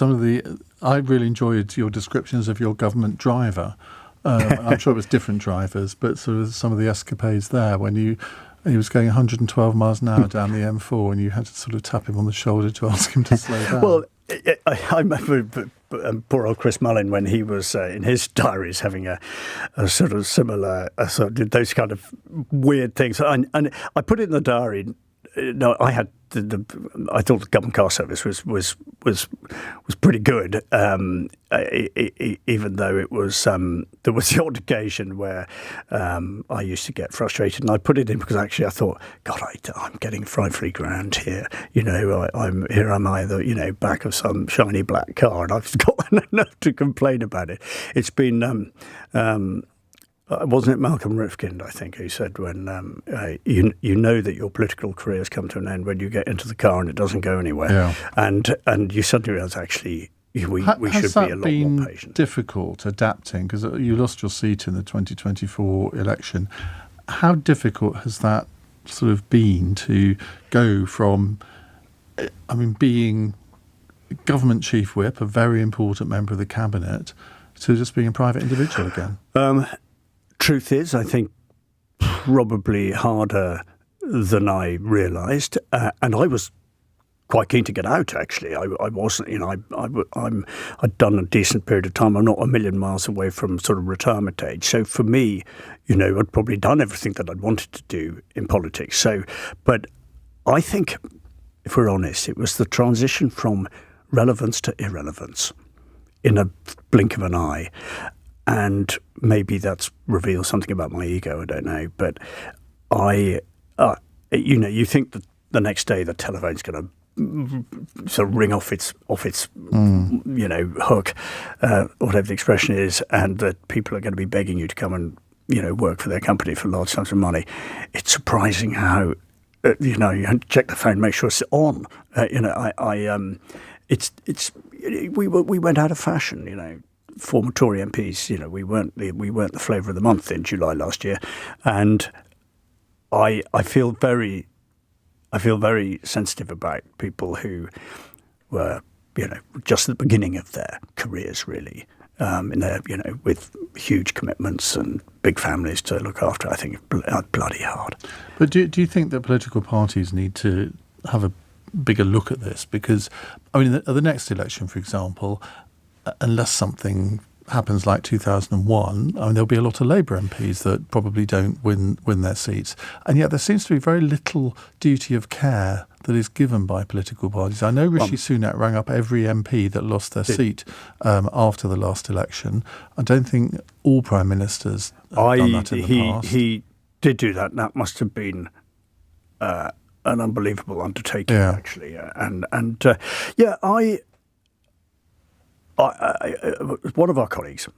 I really enjoyed your descriptions of your government driver. I'm sure it was different drivers, but sort of some of the escapades there when he was going 112 miles an hour down the M4 and you had to sort of tap him on the shoulder to ask him to slow down. Well, I remember poor old Chris Mullin when he was in his diaries having a sort of similar, did those kind of weird things. And I put it in the diary. No, I had I thought the government car service was pretty good, even though it was there was the odd occasion where I used to get frustrated, and I put it in because actually I thought, God, I'm getting frightfully grand here. I'm the back of some shiny black car, and I've got enough to complain about it. It's been. Wasn't it Malcolm Rifkind, I think, who said when you know that your political career has come to an end when you get into the car and it doesn't go anywhere, and you suddenly realise actually we should be a lot more patient. Has that been difficult adapting because you lost your seat in the 2024 election? How difficult has that sort of been to go from, being government chief whip, a very important member of the cabinet, to just being a private individual again? Truth is, I think probably harder than I realised, and I was quite keen to get out. Actually, I wasn't. I'd done a decent period of time. I'm not a million miles away from sort of retirement age. So for me, I'd probably done everything that I'd wanted to do in politics. So, but I think, if we're honest, it was the transition from relevance to irrelevance in a blink of an eye. And maybe that's reveals something about my ego, I don't know. But you think that the next day the telephone's going to sort of ring off its hook, whatever the expression is, and that people are going to be begging you to come and work for their company for large sums of money. It's surprising how you check the phone, make sure it's on. We went out of fashion. Former Tory MPs, we weren't the flavour of the month in July last year, and I feel very sensitive about people who were, just at the beginning of their careers, really, with huge commitments and big families to look after. I think it's bloody hard. But do you think that political parties need to have a bigger look at this? Because, at the next election, for example, unless something happens like 2001, there'll be a lot of Labour MPs that probably don't win their seats. And yet there seems to be very little duty of care that is given by political parties. I know Rishi Sunak rang up every MP that lost their seat after the last election. I don't think all Prime Ministers have done that in the past. He did do that. That must have been an unbelievable undertaking, actually. One of our colleagues,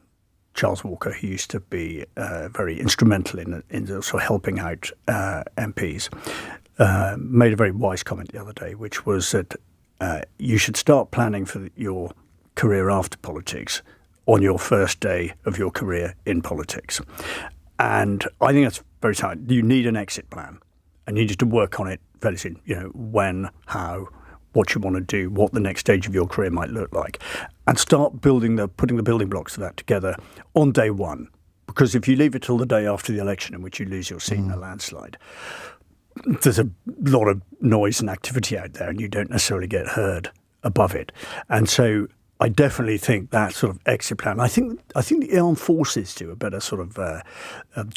Charles Walker, who used to be very instrumental in sort of helping out MPs, made a very wise comment the other day, which was that you should start planning for your career after politics on your first day of your career in politics. And I think that's very sound. You need an exit plan, and you need to work on it very soon. When, how, what you want to do, what the next stage of your career might look like, and start putting the building blocks of that together on day one. Because if you leave it till the day after the election in which you lose your seat in a landslide, there's a lot of noise and activity out there, and you don't necessarily get heard above it. And so I definitely think that sort of exit plan. I think the armed forces do a better sort of a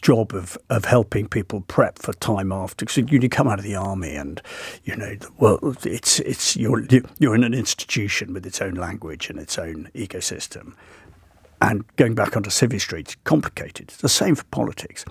job of helping people prep for time after. Because you come out of the army, and it's you're in an institution with its own language and its own ecosystem. And going back onto civvy streets, complicated. It's the same for politics.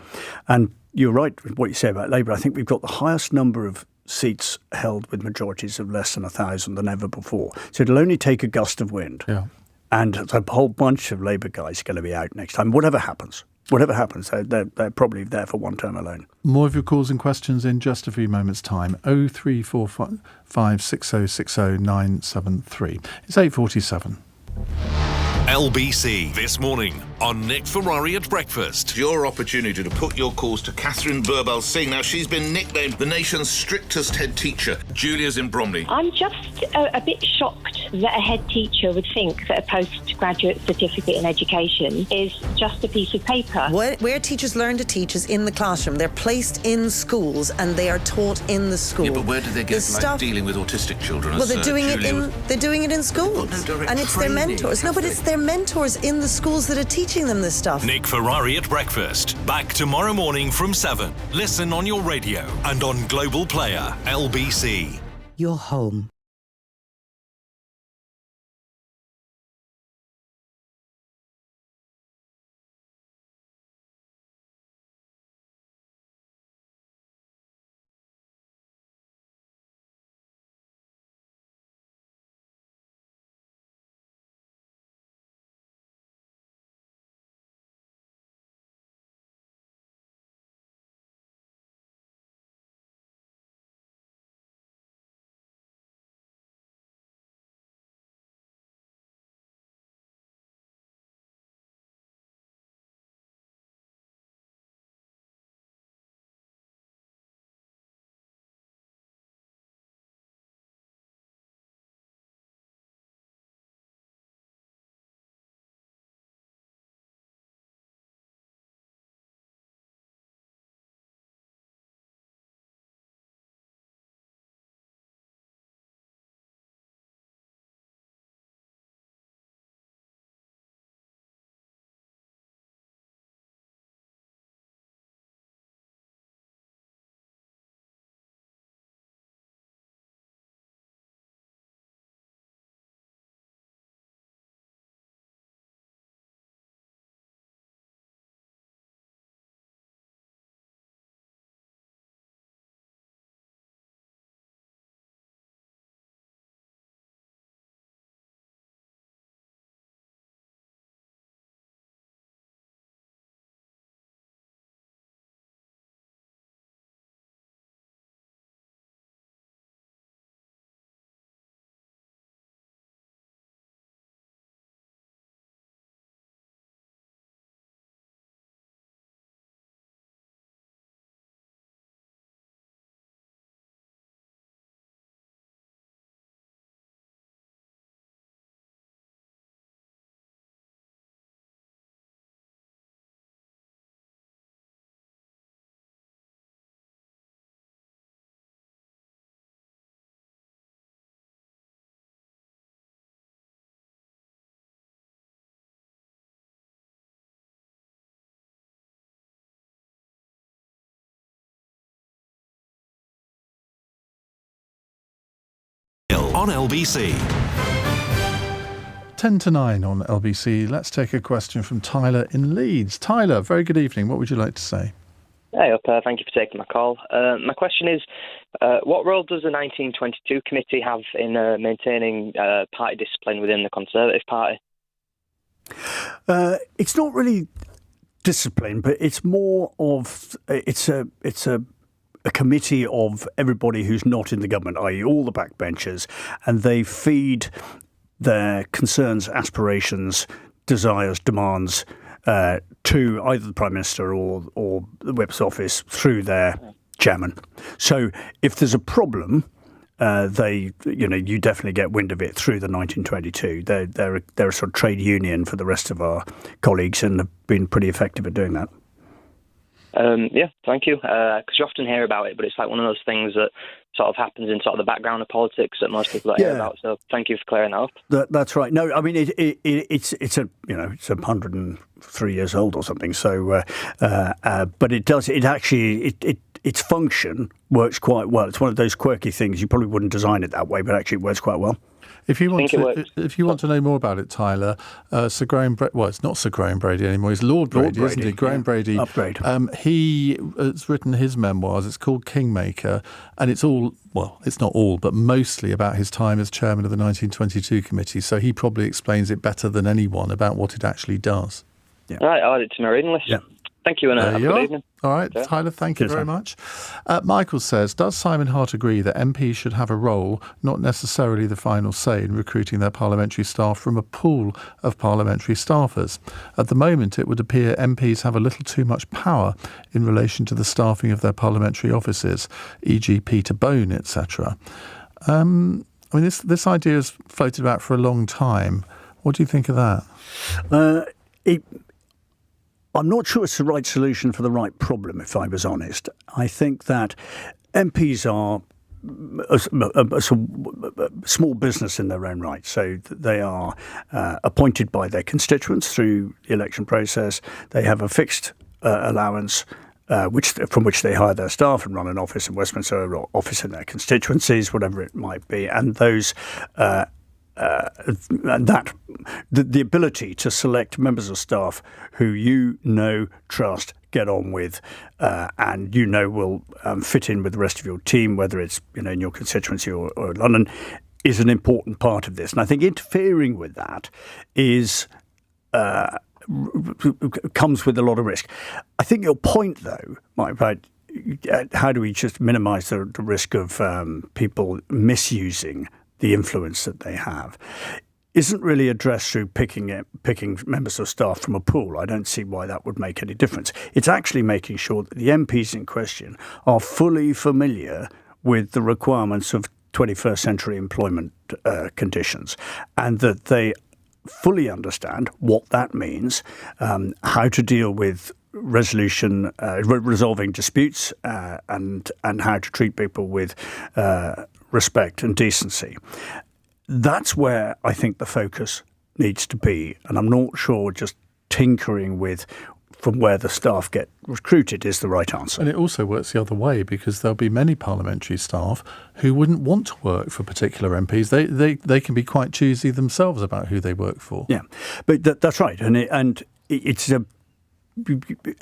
And you're right with what you say about Labour. I think we've got the highest number of seats held with majorities of less than 1,000 than ever before. So it'll only take a gust of wind. Yeah. And a whole bunch of Labour guys are going to be out next time. Whatever happens, they're probably there for one term alone. More of your calls and questions in just a few moments' time. 0345 6060 973. It's 8:47. LBC This Morning on Nick Ferrari at Breakfast. Your opportunity to put your calls to Catherine Birbal-Singh. Now, she's been nicknamed the nation's strictest head teacher. Julia's in Bromley. I'm just a bit shocked that a head teacher would think that a postgraduate certificate in education is just a piece of paper. Where teachers learn to teach is in the classroom. They're placed in schools and they are taught in the school. Yeah, but where do they get dealing with autistic children? Well, they're doing it in schools, and it's their mentors. No, but it's their mentors in the schools that are teaching them this stuff. Nick Ferrari at Breakfast. Back tomorrow morning from 7. Listen on your radio and on Global Player. LBC. Your home. on LBC. 10 to 9 on LBC. Let's take a question from Tyler in Leeds. Tyler, very good evening. What would you like to say? Hey up, thank you for taking my call. My question is, what role does the 1922 committee have in maintaining party discipline within the Conservative Party? It's not really discipline, but it's more of it's a committee of everybody who's not in the government, i.e. all the backbenchers, and they feed their concerns, aspirations, desires, demands to either the Prime Minister or the Whip's office through their chairman. So if there's a problem, you definitely get wind of it through the 1922. They're a sort of trade union for the rest of our colleagues and have been pretty effective at doing that. Yeah, thank you. Because you often hear about it, but it's like one of those things that sort of happens in sort of the background of politics that most people don't hear about. So thank you for clearing that up. That's right. No, I mean it's 103 years old or something. So, but its function works quite well. It's one of those quirky things. You probably wouldn't design it that way, but actually it works quite well. If you want to know more about it, Tyler, Sir Graham it's not Sir Graham Brady anymore. He's Lord Brady, isn't he? Graham Brady. Upgrade. He has written his memoirs. It's called Kingmaker, and it's all, well, it's not all, but mostly about his time as chairman of the 1922 committee. So he probably explains it better than anyone about what it actually does. Yeah. All right, I'll add it to my reading list. Yeah. Thank you, and have a good evening. All right, Tyler, thank you very much. Michael says, does Simon Hart agree that MPs should have a role, not necessarily the final say, in recruiting their parliamentary staff from a pool of parliamentary staffers? At the moment, it would appear MPs have a little too much power in relation to the staffing of their parliamentary offices, e.g. Peter Bone, etc. I mean, this idea has floated about for a long time. What do you think of that? I'm not sure it's the right solution for the right problem, if I was honest. I think that MPs are a small business in their own right. So they are appointed by their constituents through the election process. They have a fixed allowance from which they hire their staff and run an office in Westminster or office in their constituencies, whatever it might be. And those and that the ability to select members of staff who you know, trust, get on with, and will fit in with the rest of your team, whether it's in your constituency or London, is an important part of this. And I think interfering with that is comes with a lot of risk. I think your point, though, Mike, right? How do we just minimise the risk of people misusing the influence that they have, isn't really addressed through picking members of staff from a pool. I don't see why that would make any difference. It's actually making sure that the MPs in question are fully familiar with the requirements of 21st century employment conditions, and that they fully understand what that means, how to deal with resolving disputes, and how to treat people with respect and decency. That's where I think the focus needs to be. And I'm not sure just tinkering with from where the staff get recruited is the right answer. And it also works the other way, because there'll be many parliamentary staff who wouldn't want to work for particular MPs. They can be quite choosy themselves about who they work for. Yeah, but that's right. And it's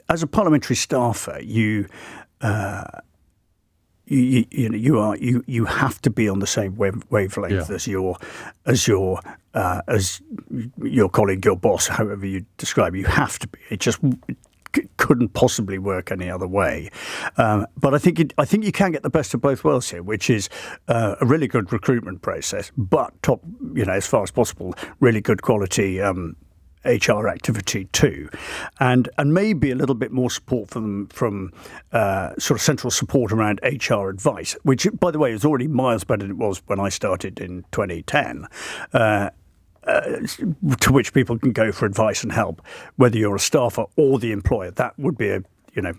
as a parliamentary staffer, you have to be on the same wavelength as your colleague, your boss, however you describe it. You have to be. It just couldn't possibly work any other way. But I think you can get the best of both worlds here, which is a really good recruitment process, but as far as possible, really good quality HR activity too, and maybe a little bit more support from sort of central support around HR advice, which, by the way, is already miles better than it was when I started in 2010, to which people can go for advice and help, whether you're a staffer or the employer. That would be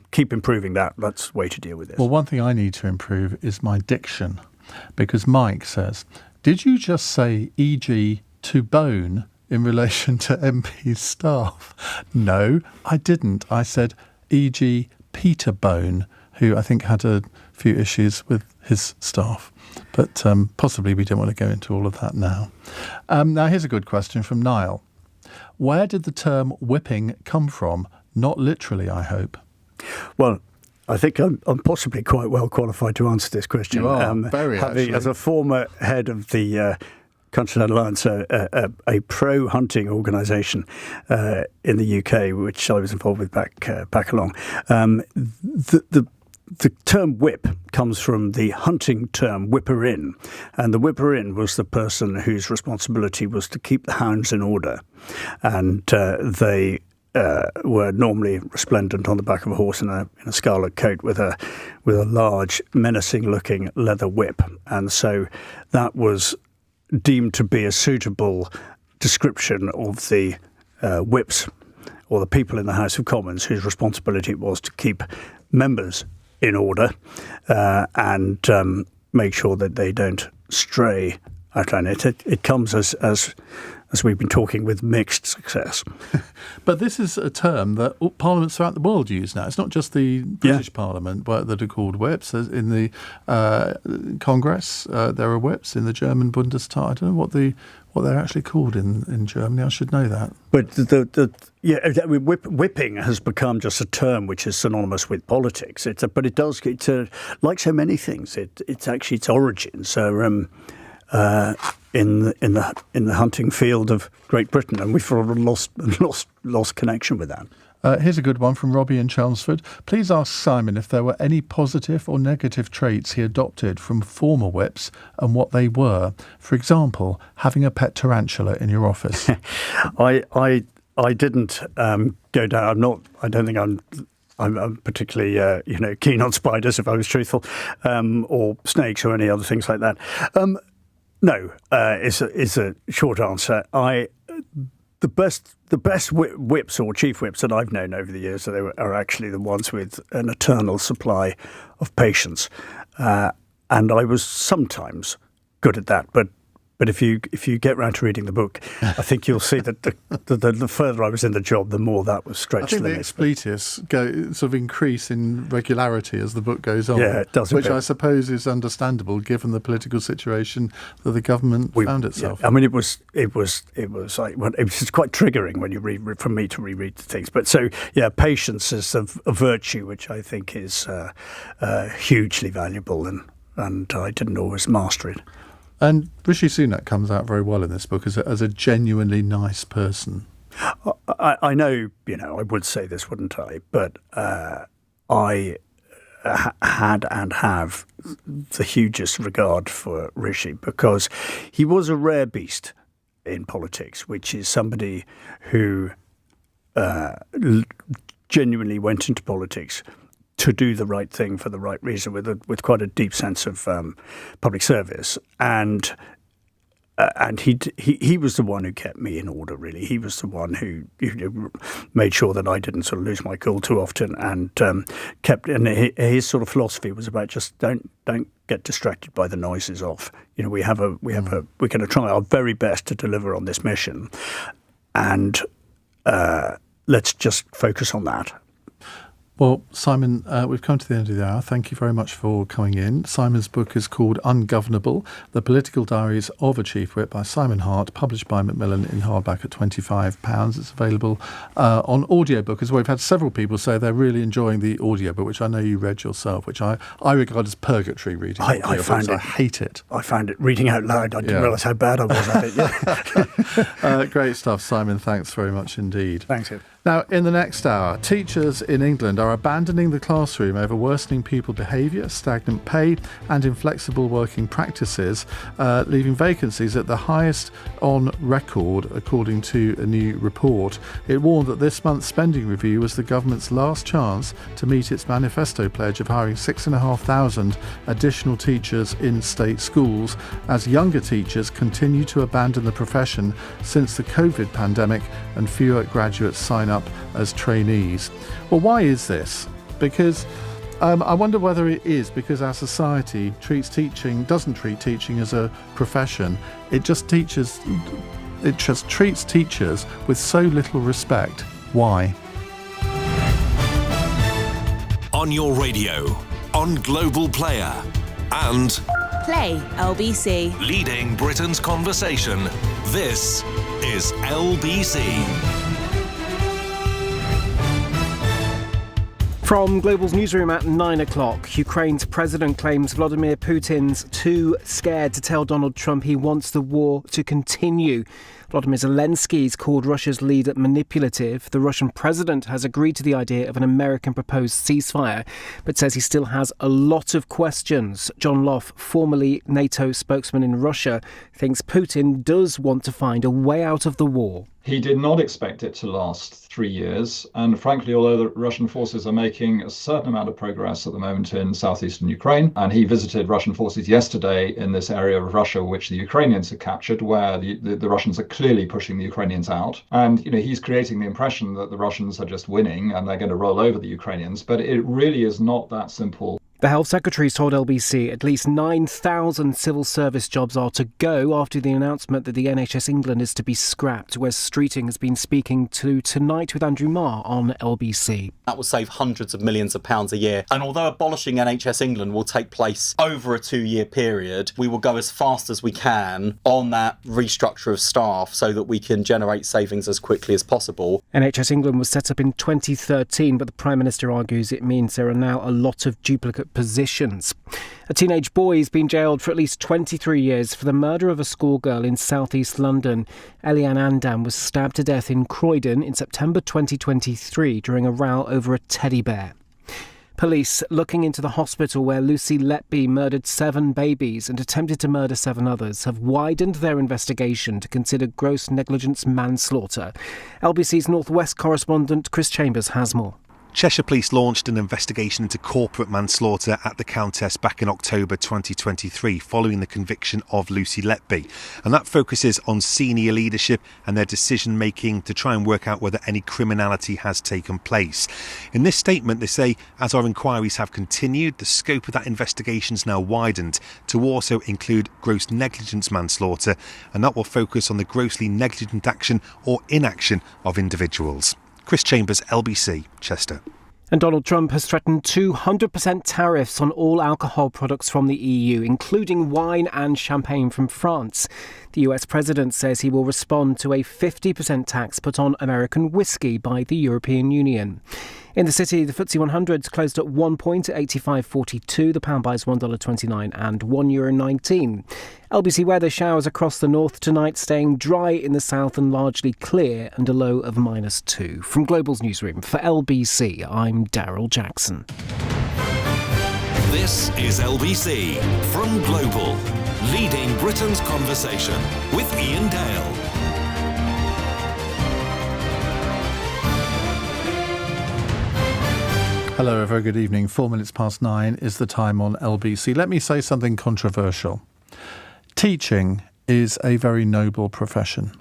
keep improving that. That's the way to deal with this. Well, one thing I need to improve is my diction, because Mike says, did you just say e.g. to bone in relation to MP's staff? No, I didn't. I said, e.g. Peter Bone, who I think had a few issues with his staff. But possibly we don't want to go into all of that now. Now, here's a good question from Niall. Where did the term whipping come from? Not literally, I hope. Well, I think I'm possibly quite well qualified to answer this question. You are, very actually. As a former head of the Countryside Alliance, a pro-hunting organisation in the UK, which I was involved with back along. The term whip comes from the hunting term whipper-in, and the whipper-in was the person whose responsibility was to keep the hounds in order, and they were normally resplendent on the back of a horse in a scarlet coat with a large, menacing-looking leather whip, and so that was deemed to be a suitable description of the whips or the people in the House of Commons whose responsibility it was to keep members in order and make sure that they don't stray outline. It comes as we've been talking, with mixed success. But this is a term that parliaments throughout the world use now. It's not just the British Parliament that are called whips. In the Congress, there are whips. In the German Bundestag, I don't know what they're actually called in Germany. I should know that. But whipping has become just a term which is synonymous with politics. It's like so many things. It's actually its origins are in the hunting field of Great Britain, and we've sort of lost connection with that. Here's a good one from Robbie in Chelmsford. Please ask Simon if there were any positive or negative traits he adopted from former whips and what they were. For example, having a pet tarantula in your office. I didn't go down. I don't think I'm particularly keen on spiders, if I was truthful, or snakes or any other things like that. No, is a short answer. The best whips or chief whips that I've known over the years are actually the ones with an eternal supply of patience, and I was sometimes good at that. But if you get round to reading the book, I think you'll see that the further I was in the job, the more that was stretched. I think the expletives sort of increase in regularity as the book goes on. Yeah, it does. Which I suppose is understandable given the political situation that the government found itself. Yeah. I mean, it was like, well, it was quite triggering when you read for me to reread the things. But so patience is a virtue which I think is hugely valuable, and I didn't always master it. And Rishi Sunak comes out very well in this book as a genuinely nice person. I know, I would say this, wouldn't I? But I had and have the hugest regard for Rishi, because he was a rare beast in politics, which is somebody who genuinely went into politics to do the right thing for the right reason, with quite a deep sense of public service, and he was the one who kept me in order. Really, he was the one who made sure that I didn't sort of lose my cool too often, and kept. And his sort of philosophy was about just don't get distracted by the noises off. We're going to try our very best to deliver on this mission, and let's just focus on that. Well, Simon, we've come to the end of the hour. Thank you very much for coming in. Simon's book is called Ungovernable, The Political Diaries of a Chief Whip by Simon Hart, published by Macmillan in hardback at £25. It's available on audiobook as well. We've had several people say they're really enjoying the audiobook, which I know you read yourself, which I regard as purgatory reading. I hate it. I found it reading out loud. I didn't realise how bad I was at it. Great stuff, Simon. Thanks very much indeed. Thanks, Ed. Now, in the next hour, teachers in England are abandoning the classroom over worsening pupil behaviour, stagnant pay and inflexible working practices, leaving vacancies at the highest on record, according to a new report. It warned that this month's spending review was the government's last chance to meet its manifesto pledge of hiring 6,500 additional teachers in state schools, as younger teachers continue to abandon the profession since the COVID pandemic and fewer graduates sign up as trainees. Well, why is this? Because I wonder whether it is because our society doesn't treat teaching as a profession. It just treats teachers with so little respect. Why? on your radio, on Global Player, and Play LBC. leading Britain's conversation. This is LBC. From Global's newsroom at 9 o'clock, Ukraine's president claims Vladimir Putin's too scared to tell Donald Trump he wants the war to continue. Volodymyr Zelensky's called Russia's leader manipulative. The Russian president has agreed to the idea of an American proposed ceasefire, but says he still has a lot of questions. John Loff, formerly NATO spokesman in Russia, thinks Putin does want to find a way out of the war. He did not expect it to last 3 years. And frankly, although the Russian forces are making a certain amount of progress at the moment in southeastern Ukraine, and he visited Russian forces yesterday in this area of Russia which the Ukrainians had captured, where the Russians are clearly pushing the Ukrainians out. And, he's creating the impression that the Russians are just winning and they're going to roll over the Ukrainians. But it really is not that simple. The Health Secretary told LBC at least 9,000 civil service jobs are to go after the announcement that the NHS England is to be scrapped. Wes Streeting has been speaking to Tonight with Andrew Marr on LBC. That will save hundreds of millions of pounds a year. And although abolishing NHS England will take place over a 2-year period, we will go as fast as we can on that restructure of staff so that we can generate savings as quickly as possible. NHS England was set up in 2013, but the Prime Minister argues it means there are now a lot of duplicate positions. A teenage boy has been jailed for at least 23 years for the murder of a schoolgirl in southeast London. Iain Dale was stabbed to death in Croydon in September 2023 during a row over a teddy bear. Police looking into the hospital where Lucy Letby murdered 7 babies and attempted to murder 7 others have widened their investigation to consider gross negligence manslaughter. LBC's North West correspondent Chris Chambers has more. Cheshire Police launched an investigation into corporate manslaughter at the Countess back in October 2023 following the conviction of Lucy Letby, and that focuses on senior leadership and their decision making to try and work out whether any criminality has taken place. In this statement they say, as our inquiries have continued, the scope of that investigation is now widened to also include gross negligence manslaughter, and that will focus on the grossly negligent action or inaction of individuals. Chris Chambers, LBC, Chester. And Donald Trump has threatened 200% tariffs on all alcohol products from the EU, including wine and champagne from France. The US president says he will respond to a 50% tax put on American whiskey by the European Union. In the city, the FTSE 100 closed at 1 point at 85.42. The pound buys $1.29 and €1.19. LBC weather: showers across the north tonight, staying dry in the south and largely clear, and a low of -2. From Global's newsroom for LBC, I'm Daryl Jackson. This is LBC from Global, leading Britain's conversation with Iain Dale. Hello, a very good evening. 4 minutes past 9 is the time on LBC. Let me say something controversial. Teaching is a very noble profession.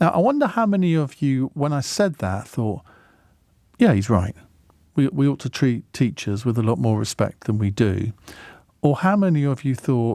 Now, I wonder how many of you, when I said that, thought, yeah, he's right. We ought to treat teachers with a lot more respect than we do. Or how many of you thought,